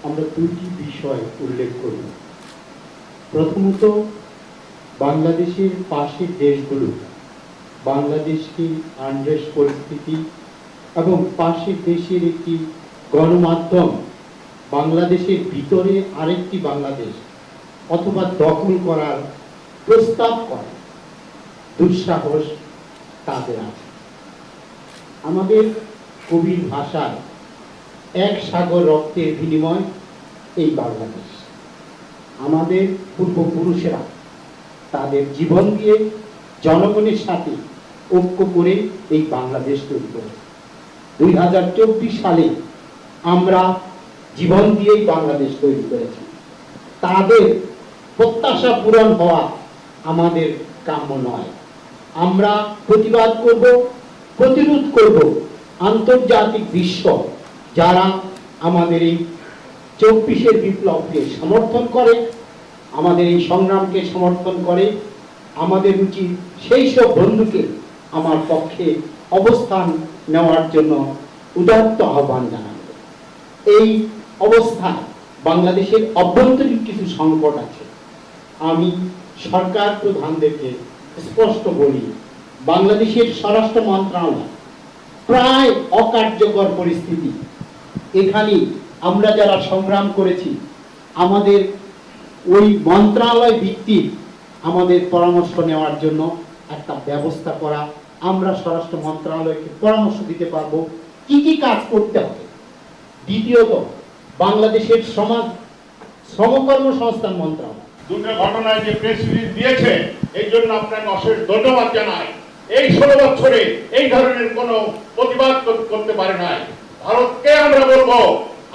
আমরা দুটি বিষয় উল্লেখ করব। প্রথমত, বাংলাদেশের পাশের দেশগুলো বাংলাদেশকে আনরেস্ট পরিস্থিতি এবং পাশের দেশের একটি গণমাধ্যম বাংলাদেশের ভিতরে আরেকটি বাংলাদেশ অথবা দখল করার প্রস্তাব করে, দুঃসাহস তাদের আছে। আমাদের কবির ভাষায় এক সাগর রক্তের বিনিময় এই বাংলাদেশ। আমাদের পূর্বপুরুষেরা তাদের জীবন দিয়ে জনগণের সাথে ঐক্য করে এই বাংলাদেশ তৈরি করে। 2024 সালে আমরা জীবন দিয়েই বাংলাদেশ তৈরি করেছি। তাদের প্রত্যাশা পূরণ হওয়া আমাদের কাম্য নয়। আমরা প্রতিবাদ করব, প্রতিরোধ করব আন্তর্জাতিক বিশ্ব যারা আমাদের এই 24-এর বিপ্লবকে সমর্থন করে, আমাদের এই সংগ্রামকে সমর্থন করে। আমাদের উচিত সেই সব বন্ধুকে আমার পক্ষে অবস্থান নেওয়ার জন্য উদাত্ত আহ্বান জানানো। এই অবস্থায় বাংলাদেশের অভ্যন্তরীণ কিছু সংকট আছে। আমি সরকার প্রধানদেরকে স্পষ্ট বলি, বাংলাদেশের স্বরাষ্ট্র মন্ত্রণালয় প্রায় অকার্যকর পরিস্থিতি। এখানে আমরা যারা সংগ্রাম করেছি, আমাদের ওই মন্ত্রণালয় ভিত্তিক আমাদের পরামর্শ নেওয়ার জন্য একটা ব্যবস্থা করা। আমরা স্বরাষ্ট্র মন্ত্রণালয়কে পরামর্শ দিতে পারবো কি কি কাজ করতে হবে। দ্বিতীয়ত, বাংলাদেশের শ্রমকর্মসংস্থান মন্ত্রণালয় দুটো ঘটনায় যে প্রেস রিলিজ দিয়েছে, এই জন্য আপনাকে অশেষ ধন্যবাদ জানাই। এই 16 বছরে এই ধরনের কোনো প্রতিবাদ করতে পারে নাই। ভারতকে আমরা বলবো,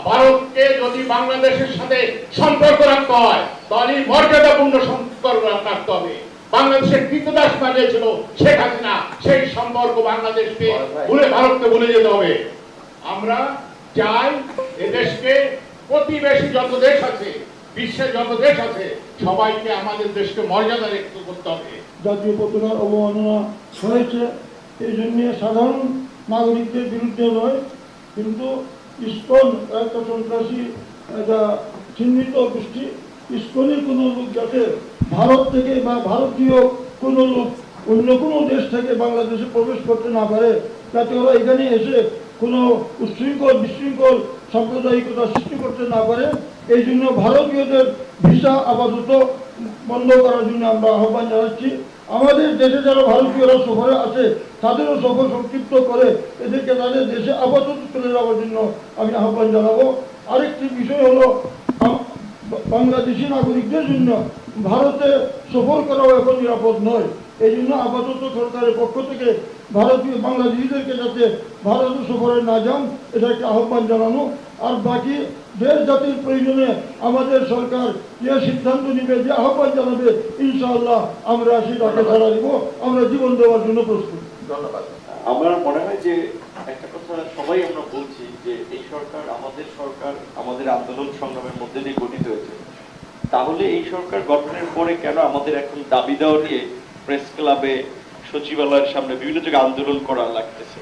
ভারতকে যদি বাংলাদেশের সাথে সম্পর্ক রাখতে হয় তাহলে মর্যাদাপূর্ণ সম্পর্ক রাখতে হবে। বাংলাদেশের কৃতদাস বানিয়েছিল শেখ হাসিনা, সেই সম্পর্ক বাংলাদেশকে ভুলে ভারতকে ভুলে যেতে হবে। আমরা চাই এদেশকে প্রতিবেশী যত দেশ আছে, বিশ্বের যত দেশ আছে, সবাইকে আমাদের দেশকে মর্যাদা রেখে করতে হবে। জাতীয় পতাকার অবমাননা হয়েছে, এই জন্য সাধারণ নাগরিকদের বিরুদ্ধে নয়, কিন্তু ইসকন একটা সন্ত্রাসী, একটা চিহ্নিত গোষ্ঠী, ইসকনের কোনো লোক যাতে ভারত থেকে বা ভারতীয় কোনো লোক অন্য কোনো দেশ থেকে বাংলাদেশে প্রবেশ করতে না পারে, যাতে ওরা এখানে এসে কোনো উচ্ছৃঙ্খল বিশৃঙ্খল সাম্প্রদায়িকতা সৃষ্টি করতে না পারে, এই জন্য ভারতীয়দের ভিসা আপাতত বন্ধ করার জন্য আমরা আহ্বান জানাচ্ছি। আমাদের দেশে যারা ভারতীয়রা সফরে আছে তাদেরও সফর সংক্ষিপ্ত করে এদেরকে তাদের দেশে আপাতত চলে যাওয়ার জন্য আমি আহ্বান জানাবো। আরেকটি বিষয় হলো, বাংলাদেশি নাগরিকদের জন্য ভারতে সফর করাও এখন নিরাপদ নয়। এই জন্য আপাতত সরকারের পক্ষ থেকে ভারতীয় বাংলাদেশিদেরকে যাতে ভারতে সফরে না যান, এটা একটা আহ্বান জানানো। আর বাকি দেশ জাতির প্রয়োজনে আমাদের সরকার যে সিদ্ধান্ত নিবে, যে আহ্বান জানাবে, ইনশাআল্লাহ আমরা সেটাকে সাড়া দিব। আমরা জীবন দেওয়ার জন্য প্রস্তুত। ধন্যবাদ। আমার মনে হয় যে একটা কথা সবাই আমরা বলছি যে এই সরকার আমাদের আন্দোলন সংগ্রামের মধ্যে দিয়ে গঠিত হয়েছে। তাহলে এই সরকার গঠনের পরে কেন আমাদের এখন দাবি দেওয়া নিয়ে প্রেস ক্লাবে, সচিবালয়ের সামনে বিভিন্ন জায়গায় আন্দোলন করা লাগতেছে?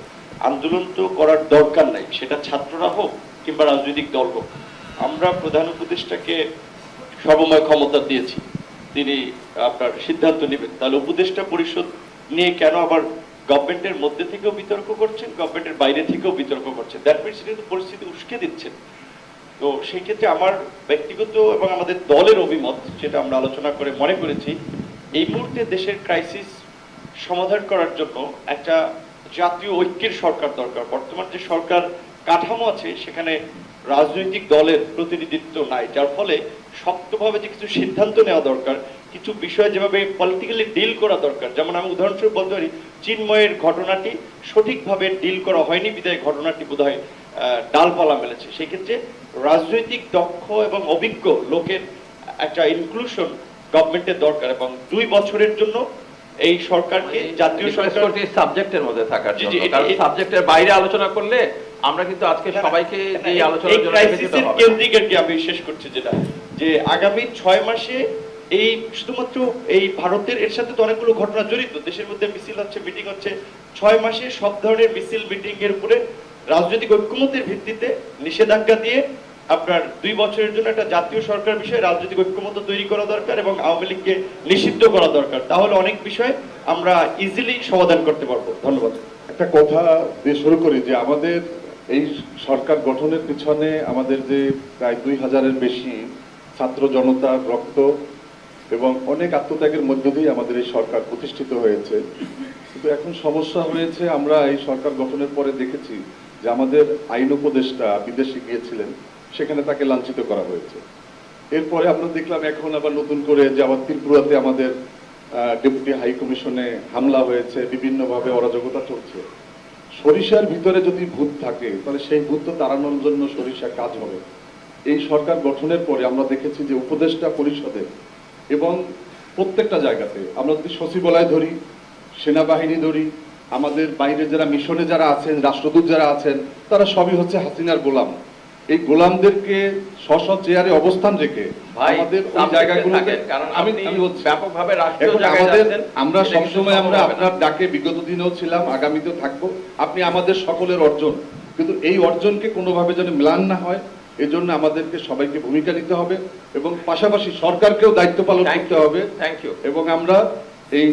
আন্দোলন তো করার দরকার নাই, সেটা ছাত্ররা হোক কিংবা রাজনৈতিক দল হোক। আমরা প্রধান উপদেষ্টাকে সর্বময় ক্ষমতা দিয়েছি, তিনি আপনার সিদ্ধান্ত নেবেন। তাহলে উপদেষ্টা পরিষদ নিয়ে কেন আবার গভর্নমেন্টের মধ্যে থেকেও বিতর্ক করছেন, গভর্নমেন্টের বাইরে থেকেও বিতর্ক করছেন? দ্যাট মিনস কিন্তু পরিস্থিতি উস্কে দিচ্ছেন। তো সেই ক্ষেত্রে আমার ব্যক্তিগত এবং আমাদের দলের অভিমত, যেটা আমরা আলোচনা করে মনে করেছি, এই মুহূর্তে দেশের ক্রাইসিস সমাধান করার জন্য একটা জাতীয় ঐক্যের সরকার দরকার। বর্তমান যে সরকার কাঠামো আছে সেখানে রাজনৈতিক দলের প্রতিনিধিত্ব নাই, যার ফলে শক্তভাবে যে কিছু সিদ্ধান্ত নেওয়া দরকার, কিছু বিষয় যেভাবে পলিটিক্যালি ডিল করা দরকার, যেমন আমি উদাহরণস্বরূপ বলতে পারি চিন্ময়ের ঘটনাটি সঠিকভাবে ডিল করা হয়নি বিধায় ঘটনাটি বোধহয় ডালপালা মেলেছে। সেক্ষেত্রে রাজনৈতিক দক্ষ এবং অভিজ্ঞ লোকের একটা ইনক্লুশন গভর্নমেন্টের দরকার, এবং 2 বছরের জন্য এই সরকারকে জাতীয় সরকার সাবজেক্টের মধ্যে থাকার জন্য, কারণ সাবজেক্টের বাইরে আলোচনা করলে আমরা কিন্তু আজকে সবাইকে এই আলোচনার জন্য কেন্দ্রিক আর কি আমি শেষ করছি, যেটা যে আগামী 6 মাসে এই শুধুমাত্র এই ভারতের এর সাথে তো অনেকগুলো ঘটনা জড়িত, দেশের মধ্যে মিছিল হচ্ছে, মিটিং হচ্ছে। 6 মাসে সব ধরনের মিছিল মিটিং এর উপরে রাজনৈতিক ঐক্যমতের ভিত্তিতে নিষেধাজ্ঞা দিয়ে আপনার 2 বছরের জন্য একটা জাতীয় সরকার বিষয়ে রাজনৈতিক ঐক্যমত্য তৈরি করা দরকার এবং আওয়ামী লীগকে নিষিদ্ধ করা দরকার। তাহলে অনেক বিষয় আমরা ইজিলি সমাধান করতে পারবো। ধন্যবাদ। একটা কথা দিয়ে শুরু করি যে আমাদের এই সরকার গঠনের পিছনে আমাদের যে প্রায় 2000-এর বেশি ছাত্র জনতার রক্ত এবং অনেক আত্মত্যাগের মধ্য দিয়ে আমাদের এই সরকার প্রতিষ্ঠিত হয়েছে। কিন্তু এখন সমস্যা হয়েছে, আমরা এই সরকার গঠনের পরে দেখেছি যে আমাদের আইন উপদেষ্টা বিদেশে গিয়েছিলেন, সেখানে তাকে লাঞ্ছিত করা হয়েছে। এরপরে আমরা দেখলাম এখন আবার নতুন করে যে আবার ত্রিপুরাতে আমাদের ডেপুটি হাই কমিশনে হামলা হয়েছে, বিভিন্নভাবে অরাজকতা চলছে। সরিষার ভিতরে যদি ভূত থাকে তাহলে সেই ভূত তো তাড়ানোর জন্য সরিষা কাজ হবে। এই সরকার গঠনের পরে আমরা দেখেছি যে উপদেষ্টা পরিষদে এবং প্রত্যেকটা জায়গাতে, আমরা যদি সচিবালয় ধরি, সেনাবাহিনী ধরি, আমাদের বাইরে যারা মিশনে যারা আছেন, রাষ্ট্রদূত যারা আছেন, তারা সবই হচ্ছে হাসিনার গোলাম। এই গোলামদেরকে স্ব চেয়ারে অবস্থান রেখে আমাদের ওই জায়গাগুলোতে আমি বলছি ব্যাপকভাবে এখন আমাদের আমরা সবসময় আমরা আপনার ডাকে বিগত দিনেও ছিলাম, আগামীতেও থাকবো। আপনি আমাদের সকলের অর্জন, কিন্তু এই অর্জনকে কোনোভাবে যেন ম্লান না হয়, এজন্য আমাদেরকে সবাইকে ভূমিকা নিতে হবে এবং পাশাপাশি সরকারকেও দায়িত্ব পালন করতে হবে। Thank you. এবং আমরা এই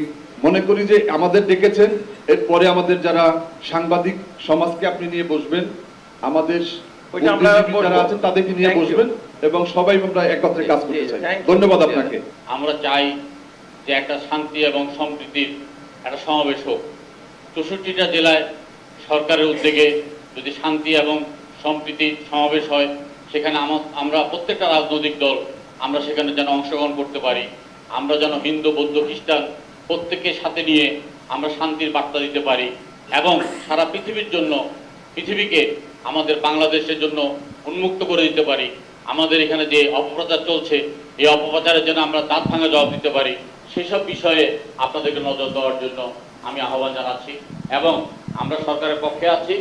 মনে করি যে আমাদের ডেকেছেন, এরপরে আমাদের যারা সাংবাদিক সমাজকে আপনি নিয়ে বসবেন, আমাদের যারা আছেন তাদেরকে নিয়ে বসবেন এবং সবাই আমরা একত্রে কাজ করতে চাই। ধন্যবাদ আপনাকে। আমরা চাই যে একটা শান্তি এবং সম্প্রীতির একটা সমাবেশ হোক। 64টা জেলায় সরকারের উদ্যোগে যদি শান্তি এবং সম্প্রীতির সমাবেশ হয়, সেখানে আমরা প্রত্যেকটা রাজনৈতিক দল আমরা সেখানে যেন অংশগ্রহণ করতে পারি। আমরা যেন হিন্দু, বৌদ্ধ, খ্রিস্টান প্রত্যেকের সাথে নিয়ে আমরা শান্তির বার্তা দিতে পারি এবং সারা পৃথিবীর জন্য, পৃথিবীকে আমাদের বাংলাদেশের জন্য উন্মুক্ত করে দিতে পারি। আমাদের এখানে যে অপপ্রচার চলছে, এই অপপ্রচারের জন্য আমরা দাঁত ভাঙা জবাব দিতে পারি। সেসব বিষয়ে আপনাদেরকে নজর দেওয়ার জন্য আমি আহ্বান জানাচ্ছি এবং আমরা সরকারের পক্ষে আছি।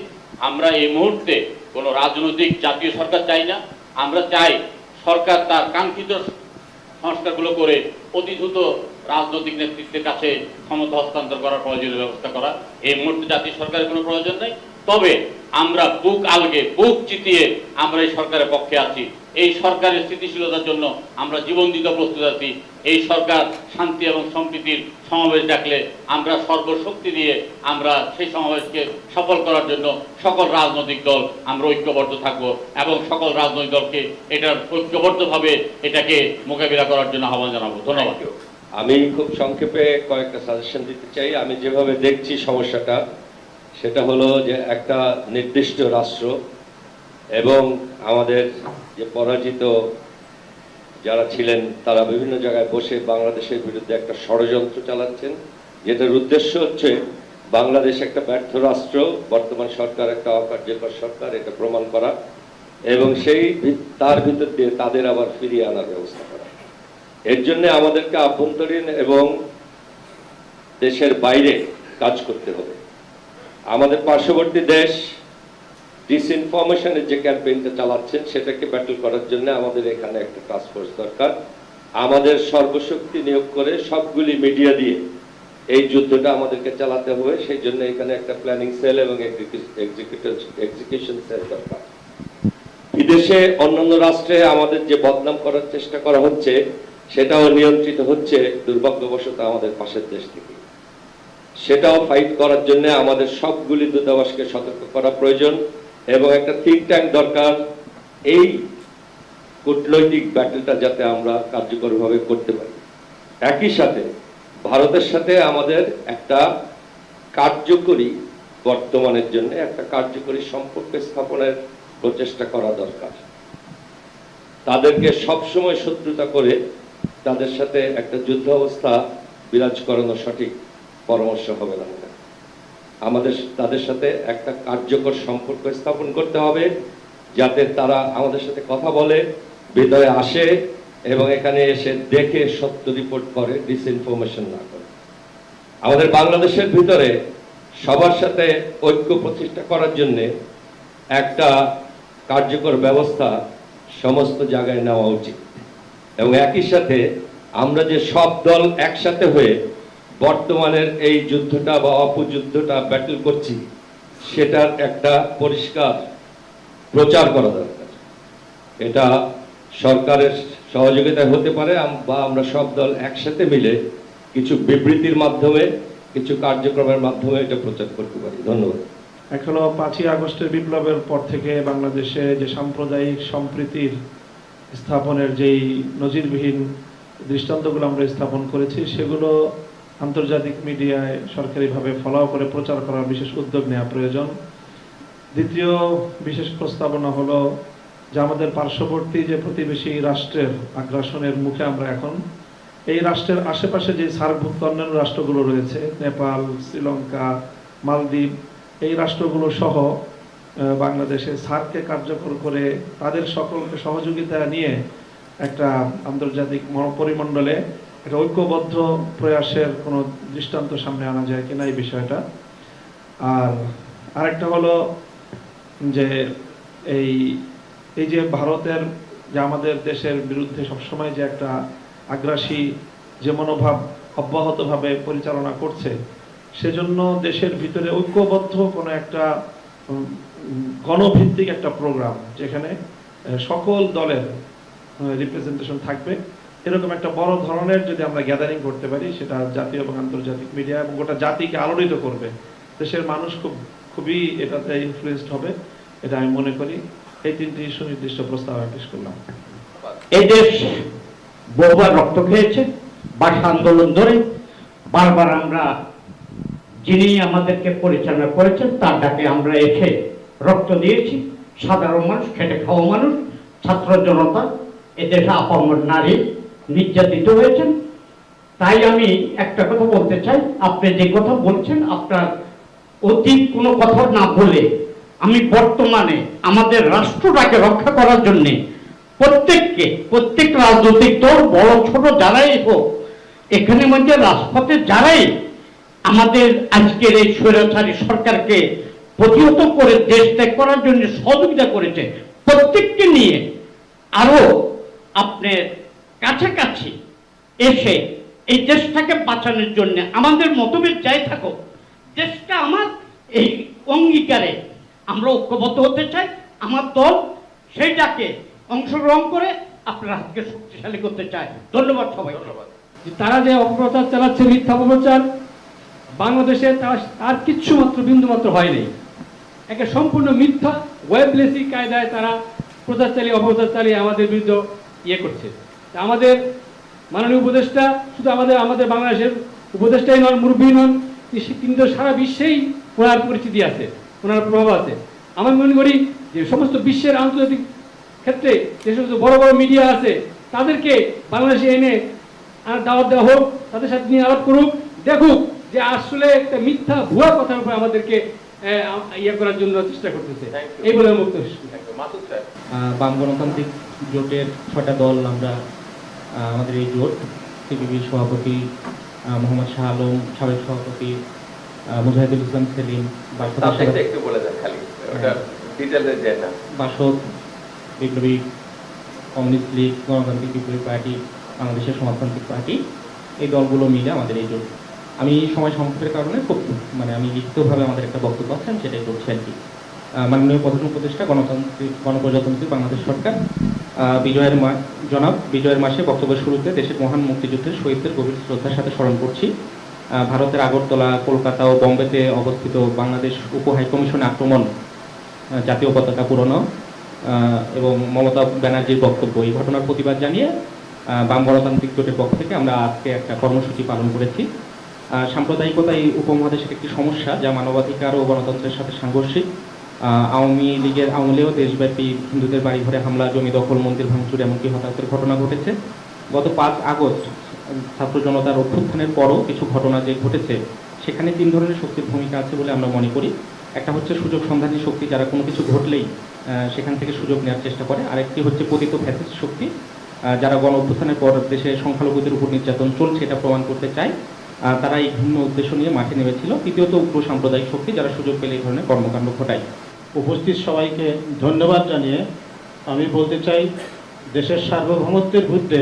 আমরা এই মুহূর্তে কোনো রাজনৈতিক জাতীয় সরকার চাই না। আমরা চাই সরকার তার কাঙ্ক্ষিত সংস্কারগুলো করে অতি দ্রুত রাজনৈতিক নেতৃত্বের কাছে ক্ষমতা হস্তান্তর করার প্রয়োজনীয় ব্যবস্থা করা। এই মুহূর্তে জাতীয় সরকারের কোনো প্রয়োজন নেই, তবে আমরা বুক আলগে, বুক চিতিয়ে আমরা এই সরকারের পক্ষে আছি। এই সরকারের স্থিতিশীলতার জন্য আমরা জীবন দিতে প্রস্তুত আছি। এই সরকার শান্তি এবং সম্প্রীতির সমাবেশ ডাকলে আমরা সর্বশক্তি দিয়ে আমরা সেই সমাবেশকে সফল করার জন্য সকল রাজনৈতিক দল আমরা ঐক্যবদ্ধ থাকব এবং সকল রাজনৈতিক দলকে এটার ঐক্যবদ্ধভাবে এটাকে মোকাবিলা করার জন্য আহ্বান জানাবো। ধন্যবাদ। আমি খুব সংক্ষেপে কয়েকটা সাজেশন দিতে চাই। আমি যেভাবে দেখছি সমস্যাটা, সেটা হলো যে একটা নির্দিষ্ট রাষ্ট্র এবং আমাদের যে পরাজিত যারা ছিলেন তারা বিভিন্ন জায়গায় বসে বাংলাদেশের বিরুদ্ধে একটা ষড়যন্ত্র চালাচ্ছেন, যেটার উদ্দেশ্য হচ্ছে বাংলাদেশ একটা ব্যর্থ রাষ্ট্র, বর্তমান সরকার একটা অকার্যকর সরকার, এটা প্রমাণ করা এবং তার ভিতর দিয়ে তাদের আবার ফিরিয়ে আনার ব্যবস্থা করা। এর জন্য আমাদেরকে আভ্যন্তরীণ এবং দেশের বাইরে কাজ করতে হবে। আমাদের পার্শ্ববর্তী দেশ ডিসইনফরমেশনের যে ক্যাম্পেইনটা চালাচ্ছেন, সেটাকে ব্যাটল করার জন্য আমাদের এখানে একটা টাস্ক ফোর্স দরকার। আমাদের সর্বশক্তি নিয়োগ করে সবগুলি মিডিয়া দিয়ে এই যুদ্ধটা আমাদেরকে চালাতে হবে। সেই জন্য এখানে একটা প্ল্যানিং সেল এবং এক্সিকিউশন সেল দরকার। বিদেশে অন্যান্য রাষ্ট্রে আমাদের যে বদনাম করার চেষ্টা করা হচ্ছে, সেটাও নিয়ন্ত্রিত হচ্ছে দুর্ভাগ্যবশত আমাদের পাশের দেশ থেকে। সেটাও ফাইট করার জন্য আমাদের সবগুলি দূতাবাসকে সতর্ক করা প্রয়োজন এবং একটা থিঙ্ক ট্যাঙ্ক দরকার এই কূটনৈতিক ব্যাটেলটা যাতে আমরা কার্যকরভাবে করতে পারি। একই সাথে ভারতের সাথে আমাদের একটা কার্যকরী, বর্তমানের জন্য একটা কার্যকরী সম্পর্ক স্থাপনের প্রচেষ্টা করা দরকার। তাদেরকে সবসময় শত্রুতা করে তাদের সাথে একটা যুদ্ধ অবস্থা বিরাজ করানো সঠিক পরামর্শ হবে না। আমাদের তাদের সাথে একটা কার্যকর সম্পর্ক স্থাপন করতে হবে, যাতে তারা আমাদের সাথে কথা বলে, হৃদয়ে আসে এবং এখানে এসে দেখে সত্য রিপোর্ট করে, ডিসইনফরমেশন না করে। আমাদের বাংলাদেশের ভিতরে সবার সাথে ঐক্য প্রতিষ্ঠা করার জন্য একটা কার্যকর ব্যবস্থা সমস্ত জায়গায় নেওয়া উচিত এবং একই সাথে আমরা যে সব দল একসাথে হয়ে বর্তমানের এই যুদ্ধটা বা অপযুদ্ধটা ব্যাটল করছি, সেটার একটা পরিষ্কার প্রচার করা দরকার। এটা সরকারের সহযোগিতায় হতে পারে বা আমরা সব দল একসাথে মিলে কিছু বিবৃতির মাধ্যমে, কিছু কার্যক্রমের মাধ্যমে এটা প্রচার করতে পারি। ধন্যবাদ। এক হলো 5ই আগস্টের বিপ্লবের পর থেকে বাংলাদেশে যে সাম্প্রদায়িক সম্প্রীতির স্থাপনের যেই নজিরবিহীন দৃষ্টান্তগুলো আমরা স্থাপন করেছি, সেগুলো আন্তর্জাতিক মিডিয়ায় সরকারিভাবে ফলো করে প্রচার করার বিশেষ উদ্যোগ নেওয়া প্রয়োজন। দ্বিতীয় বিশেষ প্রস্তাবনা হলো যে আমাদের পার্শ্ববর্তী যে প্রতিবেশী রাষ্ট্রের আগ্রাসনের মুখে আমরা এখন, এই রাষ্ট্রের আশেপাশে যে সার্কভুক্ত অন্যান্য রাষ্ট্রগুলো রয়েছে, নেপাল, শ্রীলঙ্কা, মালদ্বীপ, এই রাষ্ট্রগুলো সহ বাংলাদেশে সার্ককে কার্যকর করে তাদের সকলকে সহযোগিতা নিয়ে একটা আন্তর্জাতিক পরিমণ্ডলে একটা ঐক্যবদ্ধ প্রয়াসের কোনো দৃষ্টান্ত সামনে আনা যায় কিনা এই বিষয়টা। আর আরেকটা হলো যে এই যে ভারতের যে আমাদের দেশের বিরুদ্ধে সবসময় যে একটা আগ্রাসী যে মনোভাব অব্যাহতভাবে পরিচালনা করছে, সেজন্য দেশের ভিতরে ঐক্যবদ্ধ কোনো একটা গণভিত্তিক একটা প্রোগ্রাম যেখানে সকল দলের রিপ্রেজেন্টেশন থাকবে, এরকম একটা বড় ধরনের যদি আমরা গ্যাদারিং করতে পারি, সেটা জাতীয় এবং আন্তর্জাতিক মিডিয়া এবং গোটা জাতিকে আলোড়িত করবে। দেশের মানুষ খুবই এটাতে ইনফ্লুয়েসড হবে, এটা আমি মনে করি। এই 3টি সুনির্দিষ্ট প্রস্তাব আমি পেশ করলাম। এই দেশ বহুবার রক্ত খেয়েছে, ভাষা আন্দোলন ধরে বারবার আমরা যিনি আমাদেরকে পরিচালনা করেছেন তার ডাকে আমরা এসে রক্ত দিয়েছি। সাধারণ মানুষ, খেটে খাওয়া মানুষ, ছাত্র জনতা, এদেশে আপামর নারী নির্যাতিত হয়েছেন। তাই আমি একটা কথা বলতে চাই, আপনি যে কথা বলছেন আপনার অতীত কোনো কথা না বলে আমি বর্তমানে আমাদের রাষ্ট্রটাকে রক্ষা করার জন্য প্রত্যেক রাজনৈতিক দল বড় ছোট যারাই হোক, এখানে মধ্যে রাজপথে যারাই আমাদের আজকের এই স্বৈরাচারী সরকারকে প্রতিহত করে দেশ ত্যাগ করার জন্য সহযোগিতা করেছে, প্রত্যেককে নিয়ে আরো আপনার কাছাকাছি এসে এই দেশটাকে বাঁচানোর জন্য আমাদের মতভেদ যাই থাকুক, দেশটা আমার এই অঙ্গীকারে আমরা ঐক্যবদ্ধ হতে চাই। আমার দল সেইটাকে অংশগ্রহণ করে আপনার হাতকে শক্তিশালী করতে চায়। ধন্যবাদ সবাই। তারা যে অপপ্রচার চালাচ্ছে, মিথ্যা অপপ্রচার, বাংলাদেশে তার কিচ্ছু মাত্র বিন্দু মাত্র হয়নি। একটা সম্পূর্ণ মিথ্যা ওয়েবলেসি কায়দায় তারা প্রচার চালিয়ে অপপ্রচার চালিয়ে আমাদের বিরুদ্ধে করছে। আমাদের মাননীয় উপদেষ্টা শুধু আমাদের বাংলাদেশের উপদেষ্টাই নন, মুরব্বী নন, তিনি তো সারা বিশ্বেই ওনার পরিচিতি আছে, ওনার প্রভাব আছে। আমি মনে করি যে সমস্ত বিশ্বের আন্তর্জাতিক ক্ষেত্রে যে সমস্ত বড় বড় মিডিয়া আছে তাদেরকে বাংলাদেশে এনে দাওয়াত দেওয়া হোক, তাদের সাথে নিয়ে আলাপ করুক, দেখুক যে আসলে একটা মিথ্যা ভুয়া কথার উপর আমাদেরকে করার জন্য চেষ্টা করতেছে। এই বলে বক্তব্য। বাম গণতান্ত্রিক জোটের 6টা দল আমরা, আমাদের এই জোট, সিপিবির সভাপতি মোহাম্মদ শাহ আলম, সাবেক সভাপতি মুজাহিদুল ইসলাম সেলিম, বাসদ, বিপ্লবী কমিউনিস্ট লীগ, গণতান্ত্রিক বিপ্লবী পার্টি, বাংলাদেশের সমাজতান্ত্রিক পার্টি, এই দলগুলো মিলে আমাদের এই জোট। আমি সময় সংক্ষেপের কারণে খুব আমি লিখিতভাবে আমাদের একটা বক্তব্য আছে, আমি সেটাই করছি আর কি। মাননীয় প্রধান উপদেষ্টা গণপ্রজাতন্ত্রী বাংলাদেশ সরকার জনাব বিজয়ের মাসে বক্তব্যের শুরুতে দেশের মহান মুক্তিযুদ্ধের শহীদদের গভীর শ্রদ্ধার সাথে স্মরণ করছি। ভারতের আগরতলা, কলকাতা ও বম্বেতে অবস্থিত বাংলাদেশ উপ হাইকমিশনে আক্রমণ, জাতীয় পতাকা পুরনো এবং মমতা ব্যানার্জির বক্তব্য, এই ঘটনার প্রতিবাদ জানিয়ে বাম গণতান্ত্রিক জোটের পক্ষ থেকে আমরা আজকে একটা কর্মসূচি পালন করেছি। সাম্প্রদায়িকতা এই উপমহাদেশের একটি সমস্যা যা মানবাধিকার ও গণতন্ত্রের সাথে সাংঘর্ষিক। আওয়ামী লীগেও দেশব্যাপী হিন্দুদের বাড়ি ঘরে হামলা, জমি দখল, মন্দির ভাঙচুর, এমনকি হতাহতের ঘটনা ঘটেছে। গত 5 আগস্ট ছাত্র জনতার অভ্যুত্থানের পরও কিছু ঘটনা যে ঘটেছে, সেখানে 3 ধরনের শক্তির ভূমিকা আছে বলে আমরা মনে করি। একটা হচ্ছে সুযোগ সন্ধানী শক্তি, যারা কোনো কিছু ঘটলেই সেখান থেকে সুযোগ নেওয়ার চেষ্টা করে। আরেকটি হচ্ছে পতিত ফ্যাসিস্ট শক্তি, যারা গণ অভ্যুত্থানের পর দেশে সংখ্যালঘুদের উপর নির্যাতন চলছে এটা প্রমাণ করতে চায়, তারা এই ভিন্ন উদ্দেশ্য নিয়ে মাঠে নেমেছিল। তৃতীয়ত উগ্র সাম্প্রদায়িক শক্তি, যারা সুযোগ পেলে এই ধরনের কর্মকাণ্ড ঘটায়। উপস্থিত সবাইকে ধন্যবাদ জানিয়ে আমি বলতে চাই, দেশের সার্বভৌমত্বের বিরুদ্ধে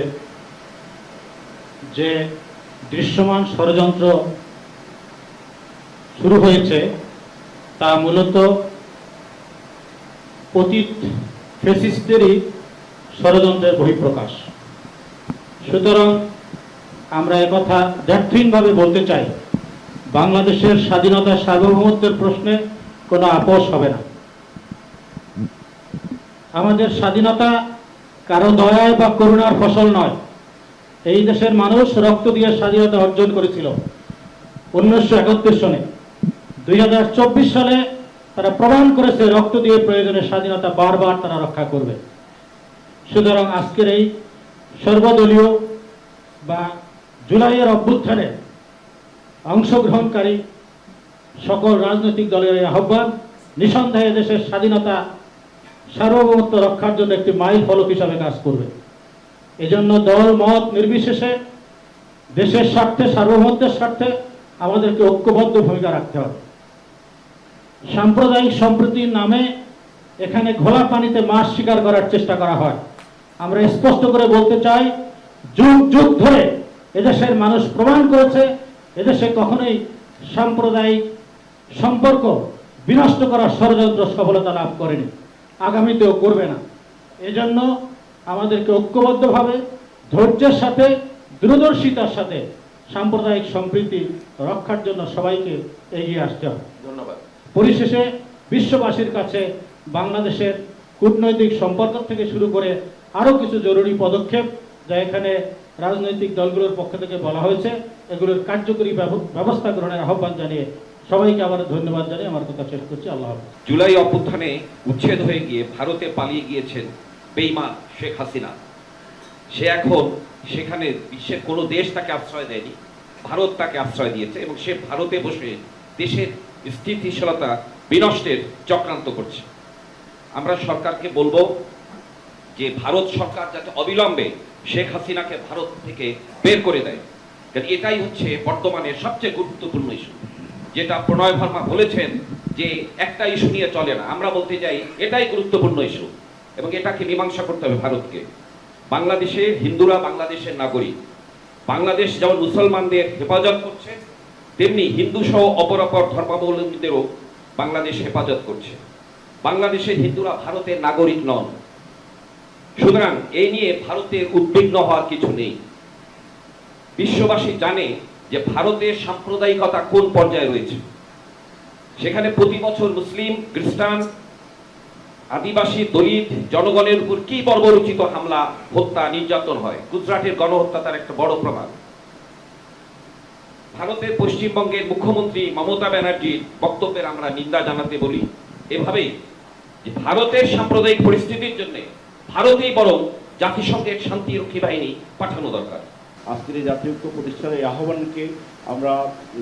যে দৃশ্যমান ষড়যন্ত্র শুরু হয়েছে তা মূলত অতীত ফ্যাসিস্টদেরই ষড়যন্ত্রের বহিঃপ্রকাশ। সুতরাং আমরা একথা দ্ব্যর্থহীনভাবে বলতে চাই, বাংলাদেশের স্বাধীনতা সার্বভৌমত্বের প্রশ্নে কোনো আপোষ হবে না। আমাদের স্বাধীনতা কারো দয়ায় বা করুণার ফসল নয়। এই দেশের মানুষ রক্ত দিয়ে স্বাধীনতা অর্জন করেছিল 1971 সনে। 2024 সালে তারা প্রমাণ করেছে রক্ত দিয়ে প্রয়োজনে স্বাধীনতা বারবার তারা রক্ষা করবে। সুতরাং আজকের এই সর্বদলীয় বা জুলাইয়ের অভ্যুত্থানে অংশগ্রহণকারী সকল রাজনৈতিক দলের এই আহ্বান নিঃসন্দেহে দেশের স্বাধীনতা সার্বভৌমত্ব রক্ষার জন্য একটি মাইল ফলক হিসাবে কাজ করবে। এজন্য দল মত নির্বিশেষে দেশের স্বার্থে, সার্বভৌমত্বের স্বার্থে আমাদেরকে ঐক্যবদ্ধ ভূমিকা রাখতে হবে। সাম্প্রদায়িক সম্প্রীতির নামে এখানে ঘোলা পানিতে মাছ শিকার করার চেষ্টা করা হয়। আমরা স্পষ্ট করে বলতে চাই, যুগ যুগ ধরে এদেশের মানুষ প্রমাণ করেছে এদেশে কখনোই সাম্প্রদায়িক সম্পর্ক বিনষ্ট করার ষড়যন্ত্র সফলতা লাভ করেনি, আগামীতেও করবে না। এজন্য আমাদেরকে ঐক্যবদ্ধভাবে ধৈর্যের সাথে, দূরদর্শিতার সাথে সাম্প্রদায়িক সম্প্রীতি রক্ষার জন্য সবাইকে এগিয়ে আসতে হবে। ধন্যবাদ। পরিশেষে বিশ্ববাসীর কাছে বাংলাদেশের কূটনৈতিক সম্পর্ক থেকে শুরু করে আরও কিছু জরুরি পদক্ষেপ যা এখানে রাজনৈতিক দলগুলোর পক্ষ থেকে বলা হয়েছে, এগুলোর কার্যকরী ব্যবস্থা গ্রহণের আহ্বান জানিয়ে সবাইকে আবার ধন্যবাদ জানিয়ে আমার কথা শেষ করছি। আল্লাহ হাফেজ। জুলাই অভ্যুত্থানে উচ্ছেদ হয়ে গিয়ে ভারতে পালিয়ে গিয়েছেন বেঈমান শেখ হাসিনা। সে এখন সেখানে বিশ্বের কোনো দেশ তাকে আশ্রয় দেয়নি, ভারত তাকে আশ্রয় দিয়েছে এবং সে ভারতে বসে দেশের স্থিতিশীলতা বিনষ্টের চক্রান্ত করছে। আমরা সরকারকে বলবো যে ভারত সরকার যাতে অবিলম্বে শেখ হাসিনাকে ভারত থেকে বের করে দেয়, কারণ এটাই হচ্ছে বর্তমানে সবচেয়ে গুরুত্বপূর্ণ ইস্যু। যেটা প্রণয় ভার্মা বলেছেন যে একটা ইস্যু নিয়ে চলে না, আমরা বলতে চাই এটাই গুরুত্বপূর্ণ ইস্যু এবং এটাকে মীমাংসা করতে হবে ভারতকে। বাংলাদেশে হিন্দুরা বাংলাদেশের নাগরিক, বাংলাদেশ যেমন মুসলমানদের হেফাজত করছে তেমনি হিন্দু সহ অপর ধর্মাবলম্বীদেরও বাংলাদেশ হেফাজত করছে। বাংলাদেশের হিন্দুরা ভারতের নাগরিক নন, সুতরাং এই নিয়ে ভারতের উদ্বিগ্ন হওয়ার কিছু নেই। বিশ্ববাসী জানে যে ভারতের সাম্প্রদায়িকতা কোন পর্যায়ে রয়েছে। সেখানে প্রতি বছর মুসলিম, খ্রিস্টান, আদিবাসী, দলিত জনগণের উপর কি বর্বরোচিত হামলা, হত্যা, নির্যাতন হয়। গুজরাটের গণহত্যা তার একটা বড় প্রমাণ। ভারতের পশ্চিমবঙ্গের মুখ্যমন্ত্রী মমতা ব্যানার্জির বক্তব্যের আমরা নিন্দা জানাতে বলি এভাবেই যে ভারতের সাম্প্রদায়িক পরিস্থিতির জন্য ভারতেই বরং জাতিসংঘের শান্তিরক্ষী বাহিনী পাঠানো দরকার। আজকের এই জাতীয় ঐক্য প্রতিষ্ঠানের এই আহ্বানকে আমরা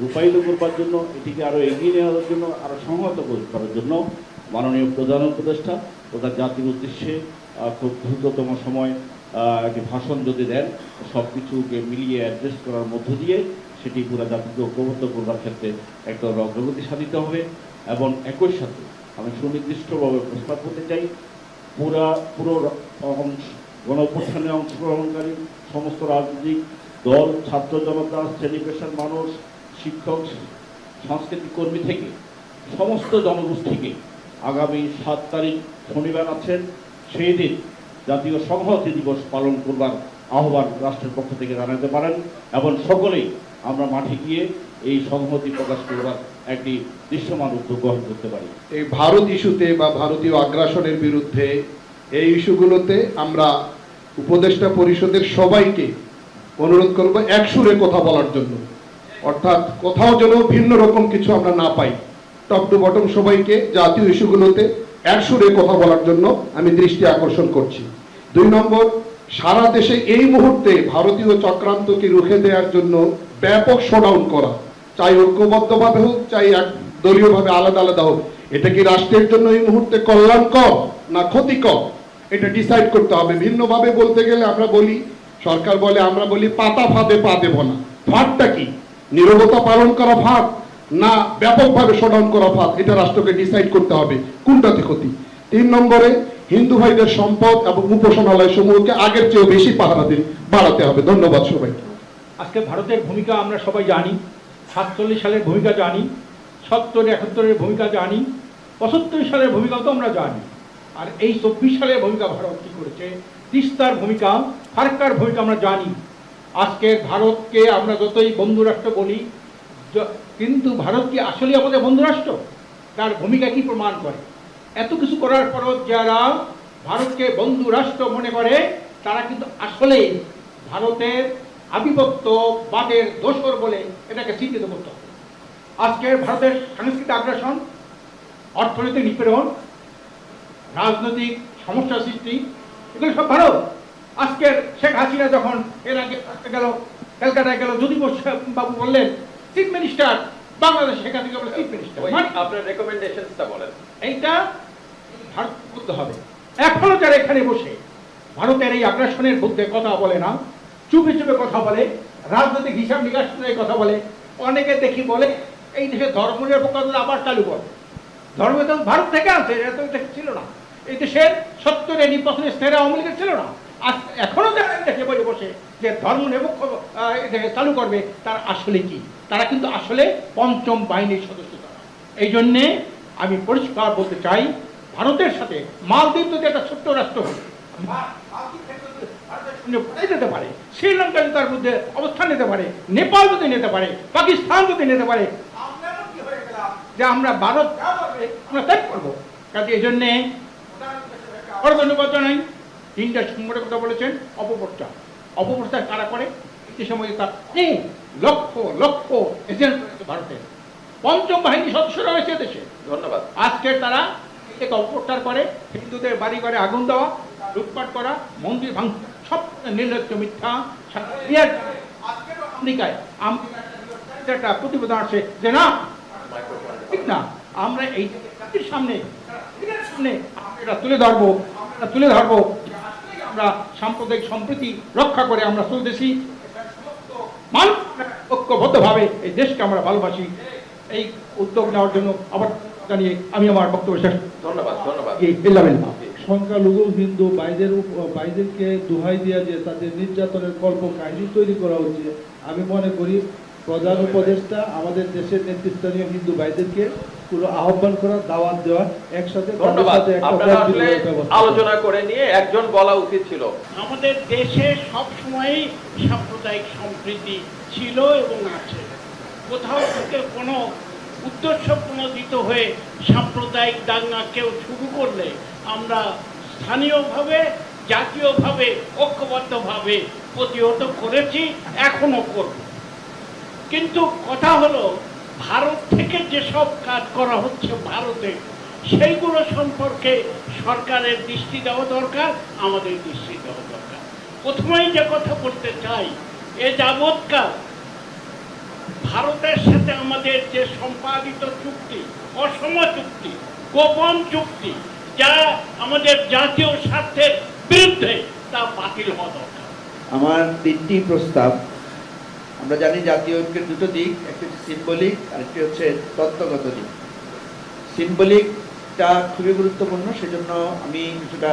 রূপায়িত করবার জন্য, এটিকে আরও এগিয়ে নেওয়ার জন্য, আরও সংহত করার জন্য মাননীয় প্রধান উপদেষ্টা ও তার জাতির উদ্দেশ্যে খুব দ্রুততম সময় একটি ভাষণ যদি দেন, সব কিছুকে মিলিয়ে অ্যাড্রেস করার মধ্য দিয়ে সেটি পুরো জাতিকে ঐক্যবদ্ধ করবার ক্ষেত্রে একটা অগ্রগতি সাধিত হবে। এবং একই সাথে আমি সুনির্দিষ্টভাবে প্রস্তাব করতে চাই, পুরো গণ অভ্যুত্থানে অংশগ্রহণকারী সমস্ত রাজনৈতিক দল, ছাত্র জনতা, শ্রেণী পেশার মানুষ, শিক্ষক, সাংস্কৃতিক কর্মী থেকে সমস্ত জনগোষ্ঠীকে আগামী 7 তারিখ শনিবার আছেন, সেই দিন জাতীয় সংহতি দিবস পালন করবার আহ্বান রাষ্ট্রের পক্ষ থেকে জানাতে পারেন এবং সকলেই আমরা মাঠে গিয়ে এই সংহতি প্রকাশ করবার একটি দৃশ্যমান উদ্যোগ গ্রহণ করতে পারি। এই ভারত ইস্যুতে বা ভারতীয় আগ্রাসনের বিরুদ্ধে এই ইস্যুগুলোতে আমরা উপদেষ্টা পরিষদের সবাইকে অনুরোধ করব এক সুরে কথা বলার জন্য, অর্থাৎ কোথাও যেন ভিন্ন রকম কিছু আমরা না পাই। টপ টু বটম সবাইকে জাতীয় ইস্যুগুলোতে এক সুরে কথা বলার জন্য আমি দৃষ্টি আকর্ষণ করছি। 2 নম্বর, সারা দেশে এই মুহূর্তে ভারতীয় চক্রান্তকে রুখে দেওয়ার জন্য ব্যাপক শোডাউন করা, চাই ঐক্যবদ্ধভাবে হোক, চাই এক দলীয়ভাবে আলাদা আলাদা হোক, এটা কি রাষ্ট্রের জন্য এই মুহূর্তে কল্যাণকর না ক্ষতিকর, এটা ডিসাইড করতে হবে। ভিন্নভাবে বলতে গেলে আমরা বলি, সরকার বলে, আমরা বলি পাতা ফাঁদে পা দেব না। ফাঁদটা কি? নীরবতা পালন করা ফাঁদ না ব্যাপকভাবে শোডাউন করা ফাঁদ? এটা রাষ্ট্রকে ডিসাইড করতে হবে কোনটাতে ক্ষতি। 3 নম্বরে, হিন্দু ভাইদের সম্পদ এবং উপাসনালয় সমূহকে আগের চেয়েও বেশি পাহারা বাড়াতে হবে। ধন্যবাদ সবাইকে। আজকে ভারতের ভূমিকা আমরা সবাই জানি, 47 সালের ভূমিকা জানি, 70-71-এর ভূমিকা জানি, 75 সালের ভূমিকাও তো আমরা জানি। আর এই 24 সালের ভূমিকা ভারত কি করেছে, তিস্তার ভূমিকা, ফারাক্কার ভূমিকা আমরা জানি। আজকে ভারতকে আমরা যতই বন্ধু রাষ্ট্র বলি, কিন্তু ভারত কি আসলে আমাদের বন্ধু রাষ্ট্র? তার ভূমিকা কি প্রমাণ করে? এত কিছু করার পরও যারা ভারতকে বন্ধু রাষ্ট্র মনে করে তারা কিন্তু আসলে ভারতের আধিপত্যবাদের দোসর বলে এটাকে স্বীকৃত করতে হবে। আজকের ভারতের সাংস্কৃতিক আগ্রাসন, অর্থনৈতিক নিপীড়ন, রাজনৈতিক সমস্যা সৃষ্টি, এগুলো সব ভারত। আজকের শেখ হাসিনা যখন এর আগে গেল ক্যালকাটায় গেল, যদি বাবু বললেন চিফ মিনিস্টার বাংলাদেশ, সেখান থেকে বলে চিফ মিনিস্টার, আপনার রেকমেন্ডেশনটা বলেন। এইটা ভারত করতে হবে। এখনো যারা এখানে বসে ভারতের এই আগ্রাসনের বিরুদ্ধে কথা বলে না, চুপে চুপে কথা বলে, রাজনৈতিক হিসাব নিকাশ করে কথা বলে, অনেকে দেখি বলে এই দেশে ধর্মনিরপেক্ষতা আবার চালু করে। ধর্ম তো ভারত থেকে আছে, এটা তো ছিল না। এই দেশের 70-এর নির্বাচনের স্থির আওয়ামী লীগের ছিল না। এখনো যারা দেখে বসে বসে যে ধর্মনিরপেক্ষ এটাকে চালু করবে, তার আসলে কি? তারা কিন্তু আসলে পঞ্চম বাহিনীর সদস্য। তারা এই জন্যে আমি পরিষ্কার বলতে চাই, ভারতের সাথে মালদ্বীপ যদি একটা ছোট্ট রাষ্ট্র যেতে পারে, শ্রীলঙ্কা যদি তার মধ্যে অবস্থান নিতে পারে, নেপাল যদি নিতে পারে, পাকিস্তান যদি নিতে পারে, যে আমরা ভারত আমরা ত্যাগ করবো। কাজে এই জন্যে ধন্যবাদ জানাই। 3টা সংগঠনের কথা বলেছেন, অপপ্রচার। অপপ্রচার কারা করে? এই সময় তার লক্ষ লক্ষ এজেন্ট রয়েছে ভারতের, পঞ্চম বাহিনীর সদস্যরা রয়েছে দেশে। ধন্যবাদ। আজকে তারা অপপ্রচার করে, হিন্দুদের বাড়ি ঘরে আগুন দেওয়া, লুটপাট করা, মন্দির ভাঙা, সব নির্লজ্জ মিথ্যা। আমেরিকায় একটা প্রতিবেদন আসে যে না, ঠিক না, আমরা এই জাতির সামনে এটা তুলে ধরবো, আমরা সাম্প্রদায়িক সম্প্রীতি রক্ষা করে আমরা চলতেছি, মানুষ ঐক্যবদ্ধভাবে এই দেশকে আমরা ভালোবাসি। এই উদ্যোগ নেওয়ার জন্য আবার জানিয়ে আমি আমার বক্তব্য শেষ। ধন্যবাদ। সংখ্যালঘু হিন্দু ভাইদেরকে দোহাই দিয়া যে তাদের নির্যাতনের কল্প কাহিনী তৈরি করা হচ্ছে, আমি মনে করি প্রধান উপদেষ্টা আমাদের দেশের নেতৃস্থানীয় হিন্দু ভাইদেরকে পুরো আহ্বান করা, দাওয়াত দেওয়া, একসাথে আলোচনা করে নিয়ে একজন বলা উচিত ছিল। আমাদের দেশে সব সময় সাম্প্রদায়িক সম্প্রীতি ছিল এবং আছে। কোথাও থেকে কোনো উদ্দেশ্য প্রণোদিত হয়ে সাম্প্রদায়িক দাঙ্গা কেউ শুরু করলে আমরা স্থানীয়ভাবে, জাতীয়ভাবে, ঐক্যবদ্ধভাবে প্রতিহত করেছি, এখনো করব। কিন্তু কথা হলো, ভারত থেকে যেসব কাজ করা হচ্ছে ভারতে, সেইগুলো সম্পর্কে সরকারের দৃষ্টি দেওয়া দরকার, আমাদের দৃষ্টি দেওয়া দরকার। প্রথমেই যে কথা বলতে চাই, এ যাবৎকাল ভারতের সাথে আমাদের যে সম্পাদিত চুক্তি, অসম চুক্তি, গোপন চুক্তি, যা আমাদের জাতীয় স্বার্থের বিরুদ্ধে, তা বাতিল হওয়া দরকার। আমার 3টি প্রস্তাব। আমরা জানি জাতীয় ঐক্যের 2টো দিক, একটি হচ্ছে সিম্বলিক আর একটি হচ্ছে তত্ত্বগত দিক। সিম্বলিকটা খুবই গুরুত্বপূর্ণ, সেজন্য আমি কিছুটা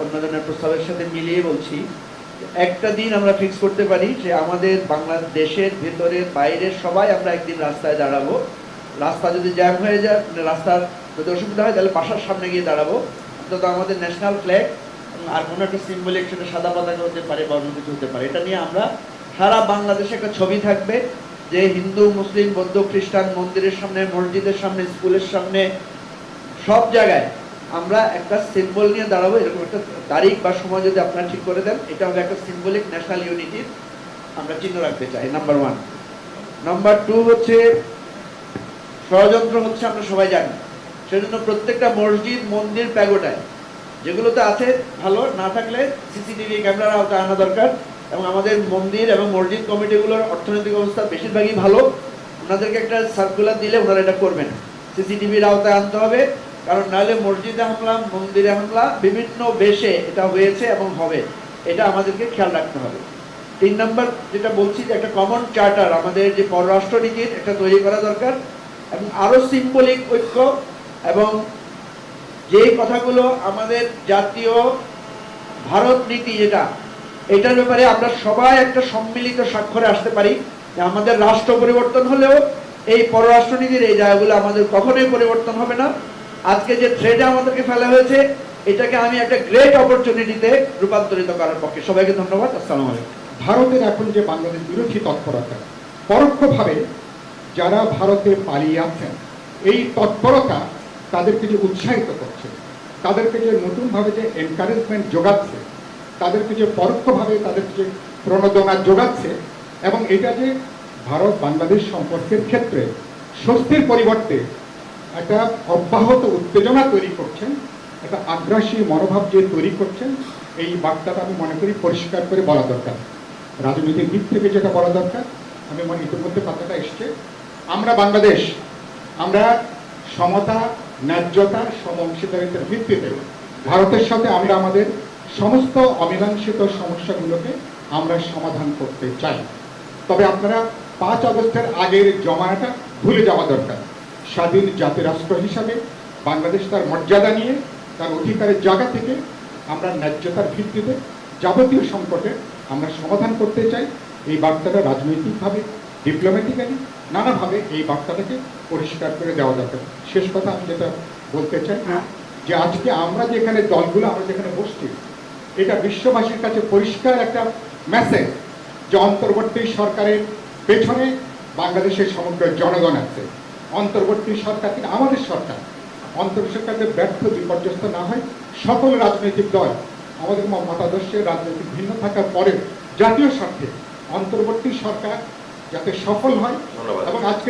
অন্যজনের প্রস্তাবের সাথে মিলিয়ে বলছি। একটা দিন আমরা ফিক্স করতে পারি যে আমাদের বাংলাদেশের ভেতরের বাইরের সবাই আমরা একদিন রাস্তায় দাঁড়াবো। রাস্তা যদি জ্যাম হয়ে যায়, রাস্তার যদি অসুবিধা হয়, তাহলে বাসার সামনে গিয়ে দাঁড়াবো। অন্তত আমাদের ন্যাশনাল ফ্ল্যাগ আর কোনো একটা সিম্বলিক, সেটা সাদা পতাকা হতে পারে বা অন্য কিছু হতে পারে, এটা নিয়ে আমরা সারা বাংলাদেশে একটা ছবি থাকবে যে হিন্দু, মুসলিম, বৌদ্ধ, খ্রিস্টান মন্দিরের সামনে, মসজিদের সামনে, স্কুলের সামনে, সব জায়গায় আমরা একটা সিম্বল নিয়ে দাঁড়াবো। এরকম একটা তারিখ বা সময় যদি আপনারা ঠিক করে দেন, এটা হবে একটা সিম্বলিক ন্যাশনাল ইউনিটির আমরা চিহ্ন রাখতে চাই, নাম্বার 1। নাম্বার 2 হচ্ছে ষড়যন্ত্র হচ্ছে, আমরা সবাই জানি। সেজন্য প্রত্যেকটা মসজিদ, মন্দির, প্যাগোডায় যেগুলোতে আছে ভালো, না থাকলে সিসিটিভি ক্যামেরা আওতায় আনা দরকার। এবং আমাদের মন্দির এবং মসজিদ কমিটিগুলোর অর্থনৈতিক অবস্থা বেশিরভাগই ভালো, ওনাদেরকে একটা সার্কুলার দিলে ওনারা এটা করবেন, সিসিটিভির আওতায় আনতে হবে। কারণ নাহলে মসজিদে হামলা, মন্দিরে হামলা, বিভিন্ন বেশে এটা হয়েছে এবং হবে, এটা আমাদেরকে খেয়াল রাখতে হবে। 3 নম্বর যেটা বলছি, যে একটা কমন চার্টার আমাদের যে পররাষ্ট্রনীতির একটা তৈরি করা দরকার, এবং আরও সিম্বলিক ঐক্য, এবং যেই কথাগুলো আমাদের জাতীয় ভারত নীতি, এটার ব্যাপারে আমরা সবাই একটা সম্মিলিত স্বাক্ষরে আসতে পারি যে আমাদের রাষ্ট্র পরিবর্তন হলেও এই পররাষ্ট্রনীতির এই জায়গাগুলো আমাদের কখনোই পরিবর্তন হবে না। আজকে যে থ্রেডে আমাদেরকে ফেলা হয়েছে এটাকে আমি একটা গ্রেট অপরচুনিটিতে রূপান্তরিত করার পক্ষে। সবাইকে ধন্যবাদ। আসসালামু আলাইকুম। ভারতের এখন যে বাংলাদেশ বিরোধী তৎপরতা, পরোক্ষভাবে যারা ভারতে পালিয়ে আছেন এই তৎপরতা তাদেরকে যে উৎসাহিত করছে, তাদেরকে যে নতুনভাবে যে এনকারেজমেন্ট যোগাচ্ছে, তাদেরকে যে পরোক্ষভাবে তাদেরকে যে প্রণোদনা যোগাচ্ছে, এবং এটা যে ভারত বাংলাদেশ সম্পর্কের ক্ষেত্রে স্বস্তির পরিবর্তে একটা অব্যাহত উত্তেজনা তৈরি করছেন, একটা আগ্রাসী মনোভাব যে তৈরি করছেন, এই বার্তাটা আমি মনে করি পরিষ্কার করে বলা দরকার। রাজনৈতিক দিক থেকে যেটা বলা দরকার, আমি মনে ইতিমধ্যে কথাটা এসছে, আমরা বাংলাদেশ, আমরা সমতা, ন্যায্যতা, সমঅংশীদারিত্বের ভিত্তিতে ভারতের সাথে আমরা আমাদের সমস্ত অমীমাংসিত সমস্যাগুলোকে আমরা সমাধান করতে চাই। তবে আপনারা 5 আগস্টের আগের জমানাটা ভুলে যাওয়া দরকার। স্বাধীন জাতিরাষ্ট্র হিসাবে বাংলাদেশ তার মর্যাদা নিয়ে, তার অধিকারের জায়গা থেকে আমরা ন্যায্যতার ভিত্তিতে যাবতীয় সংকটে আমরা সমাধান করতে চাই। এই বার্তাটা রাজনৈতিকভাবে, ডিপ্লোম্যাটিক্যালি নানাভাবে এই বার্তাটাকে পরিষ্কার করে দেওয়া দরকার। শেষ কথা আমি যেটা বলতে চাই, যে আজকে আমরা যেখানে দলগুলো আমরা যেখানে বসছি, এটা বিশ্ববাসীর কাছে পরিষ্কার একটা মেসেজ যে অন্তর্বর্তী সরকারের পেছনে বাংলাদেশের সমগ্র জনগণ আছে। অন্তর্বর্তী সরকার কিন্তু আমাদের সরকার, অন্তর্বর্তী সরকারের ব্যর্থ বিপর্যস্ত না হয় সকল রাজনৈতিক দল আমাদের মতাদর্শের রাজনৈতিক ভিন্ন থাকার পরে জাতীয় স্বার্থে অন্তর্বর্তী সরকার যাতে সফল হয় এবং আজকে